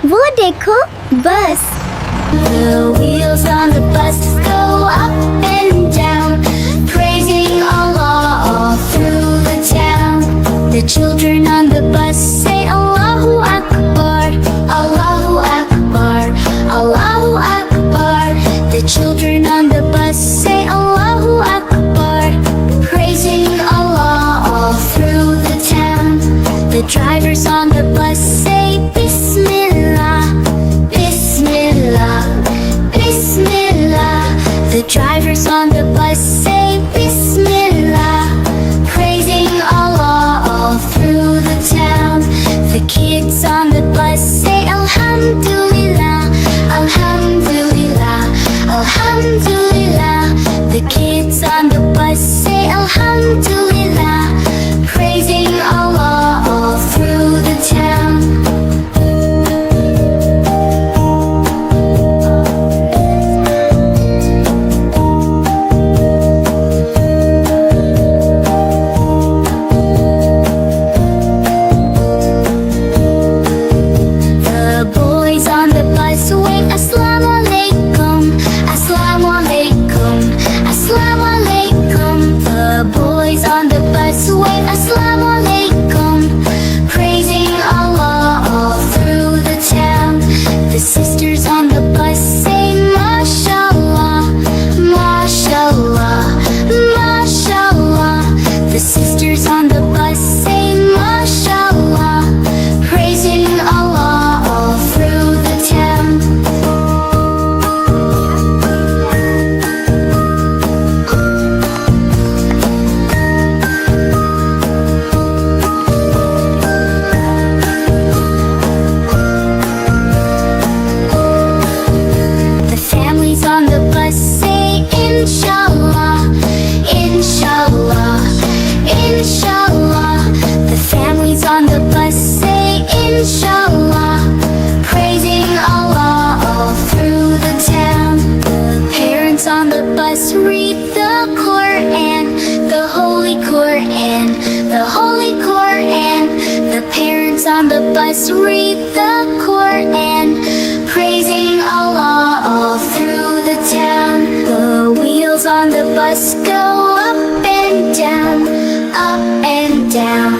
वो देखो बस. The wheels on the bus go up and down, praising Allah all through the town. The children on the bus say Allahu Akbar, Allahu Akbar, Allahu Akbar. The children on the bus say Allahu Akbar, praising Allah all through the town. The drivers on the bus say Bismillah, Bismillah, Bismilah. The drivers on the bus say Bismillah, praising Allah all through the town. The kids on the bus say Alhamdulillah, Alhamdulillah, Alhamdulillah. The kids on the bus say Alhamdulillah, praising Allah all through the town. The sisters on the bus say Mashallah, Mashallah, Mashallah. The sisters on the bus say Mashallah, praising Allah all through the town. On the bus say inshallah, inshallah, inshallah. The families on the bus say inshallah, praising Allah all through the town. The parents on the bus read the Quran, the Holy Quran, the Holy Quran. The parents on the bus read the Quran, praising Allah all through the town. The wheels on the bus go up and down, up and down,